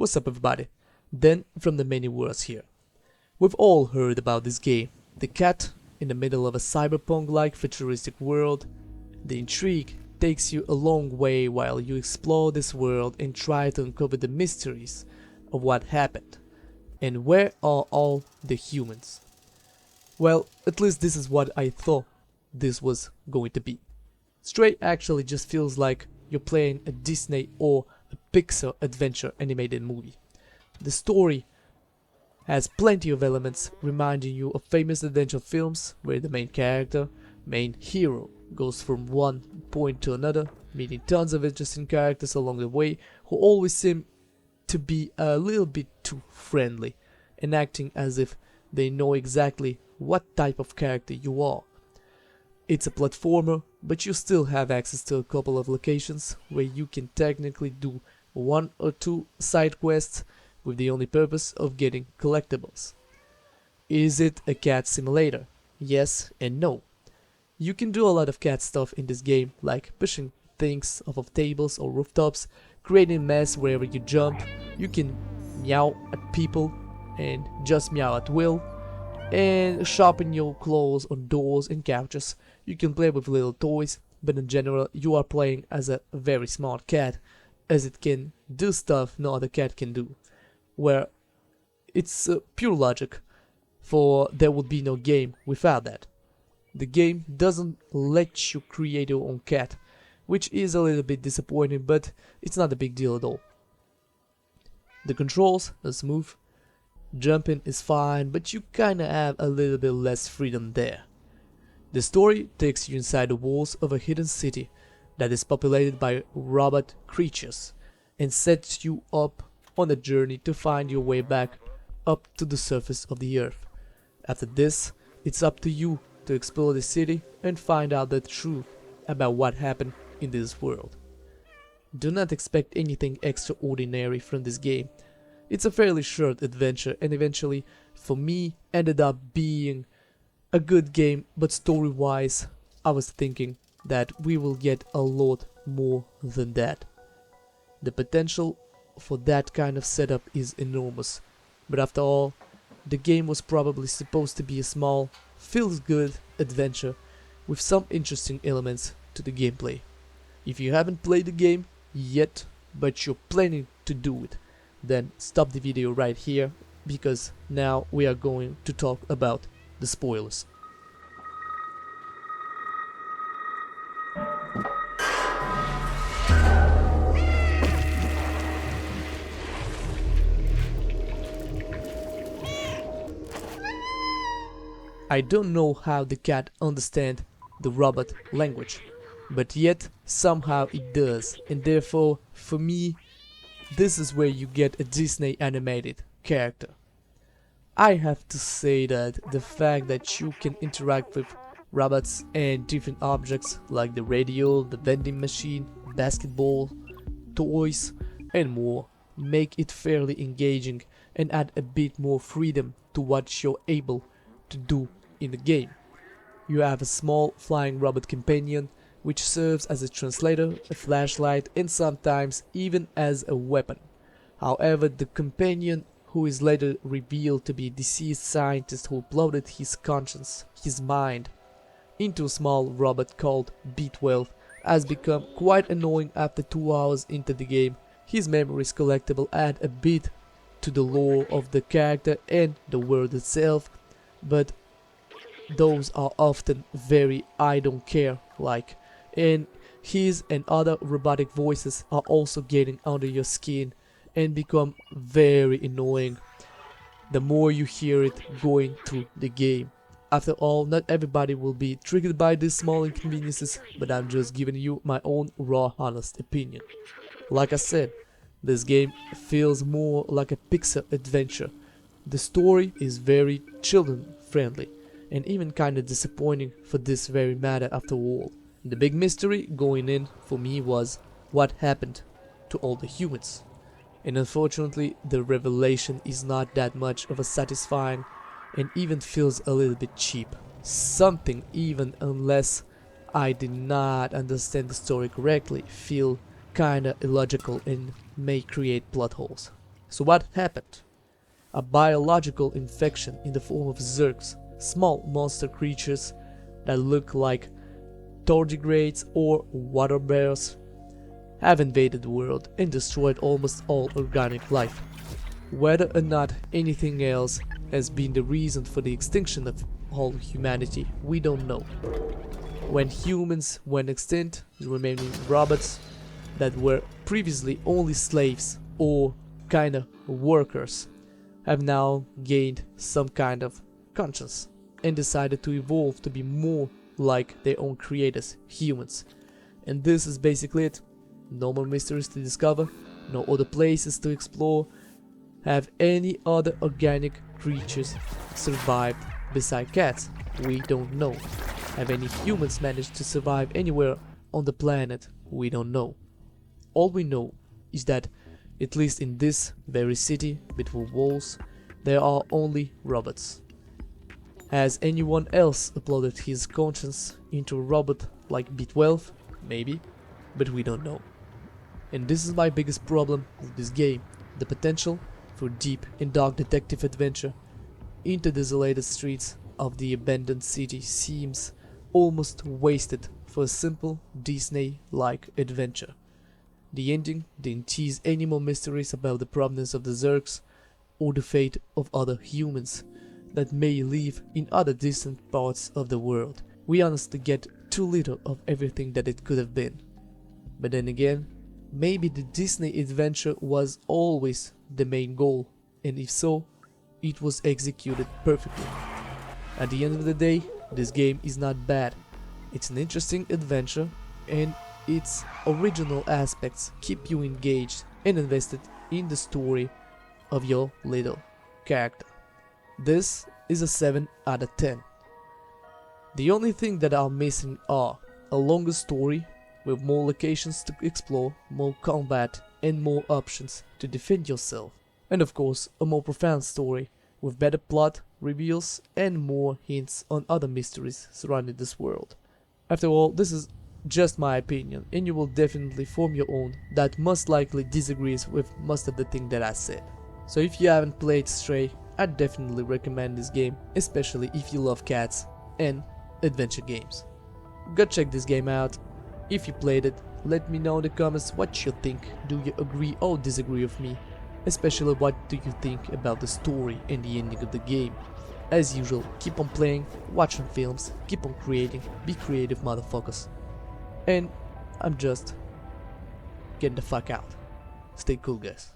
What's up everybody? Dan from the Many Worlds here. We've all heard about this game, the cat in the middle of a cyberpunk-like futuristic world. The intrigue takes you a long way while you explore this world and try to uncover the mysteries of what happened. And where are all the humans? Well, at least this is what I thought this was going to be. Stray actually just feels like you're playing a Disney or a Pixar adventure animated movie. The story has plenty of elements reminding you of famous adventure films where the main hero, goes from one point to another, meeting tons of interesting characters along the way who always seem to be a little bit too friendly and acting as if they know exactly what type of character you are. It's a platformer, but you still have access to a couple of locations where you can technically do one or two side quests with the only purpose of getting collectibles. Is it a cat simulator? Yes and no. You can do a lot of cat stuff in this game, like pushing things off of tables or rooftops, creating mess wherever you jump. You can meow at people and just meow at will, and sharpen your claws on doors and couches. You can play with little toys, but in general you are playing as a very smart cat, as it can do stuff no other cat can do, where it's pure logic, for there would be no game without that. The game doesn't let you create your own cat, which is a little bit disappointing, but it's not a big deal at all. The controls are smooth, jumping is fine, but you kinda have a little bit less freedom there. The story takes you inside the walls of a hidden city that is populated by robot creatures and sets you up on a journey to find your way back up to the surface of the earth. After this, it's up to you to explore the city and find out the truth about what happened in this world. Do not expect anything extraordinary from this game. It's a fairly short adventure and eventually, for me, ended up being a good game, but story-wise, I was thinking that we will get a lot more than that. The potential for that kind of setup is enormous, but after all, the game was probably supposed to be a small, feels good adventure with some interesting elements to the gameplay. If you haven't played the game yet, but you're planning to do it, then stop the video right here, because now we are going to talk about the spoilers. I don't know how the cat understands the robot language, but yet somehow it does, and therefore for me this is where you get a Disney animated character. I have to say that the fact that you can interact with robots and different objects like the radio, the vending machine, basketball, toys and more make it fairly engaging and add a bit more freedom to what you're able to do in the game. You have a small flying robot companion which serves as a translator, a flashlight and sometimes even as a weapon. However, the companion, who is later revealed to be a deceased scientist who uploaded his conscience, his mind, into a small robot called B12, has become quite annoying after 2 hours into the game. His memories collectible add a bit to the lore of the character and the world itself, but those are often very I don't care like, and his and other robotic voices are also getting under your skin and become very annoying the more you hear it going through the game. After all, not everybody will be triggered by these small inconveniences, but I'm just giving you my own raw honest opinion. Like I said, this game feels more like a Pixar adventure. The story is very children friendly and even kinda disappointing for this very matter after all. The big mystery going in for me was what happened to all the humans. And unfortunately the revelation is not that much of a satisfying and even feels a little bit cheap. Something even unless I did not understand the story correctly feel kinda illogical and may create plot holes. So what happened? A biological infection in the form of Zergs, small monster creatures that look like tardigrades or water bears, have invaded the world and destroyed almost all organic life. Whether or not anything else has been the reason for the extinction of all humanity, we don't know. When humans went extinct, the remaining robots that were previously only slaves or kinda workers have now gained some kind of conscience and decided to evolve to be more like their own creators, humans. And this is basically it. No more mysteries to discover, no other places to explore. Have any other organic creatures survived beside cats? We don't know. Have any humans managed to survive anywhere on the planet? We don't know. All we know is that, at least in this very city between walls, there are only robots. Has anyone else uploaded his conscience into a robot like B12? Maybe, but we don't know. And this is my biggest problem with this game, the potential for deep and dark detective adventure. Into the desolated streets of the abandoned city seems almost wasted for a simple Disney-like adventure. The ending didn't tease any more mysteries about the provenance of the Zergs or the fate of other humans that may live in other distant parts of the world. We honestly get too little of everything that it could have been. But then again, maybe the Disney adventure was always the main goal, and if so, it was executed perfectly. At the end of the day, this game is not bad. It's an interesting adventure, and its original aspects keep you engaged and invested in the story of your little character. This is a 7 out of 10. The only thing that are missing are a longer story with more locations to explore, more combat and more options to defend yourself, and of course a more profound story with better plot reveals and more hints on other mysteries surrounding this world. After all, this is just my opinion, and you will definitely form your own that most likely disagrees with most of the things that I said. So if you haven't played Stray, I definitely recommend this game, especially if you love cats and adventure games. Go check this game out. If you played it, let me know in the comments what you think. Do you agree or disagree with me? Especially what do you think about the story and the ending of the game? As usual, keep on playing, watching films, keep on creating, be creative motherfuckers. And I'm just getting the fuck out. Stay cool, guys.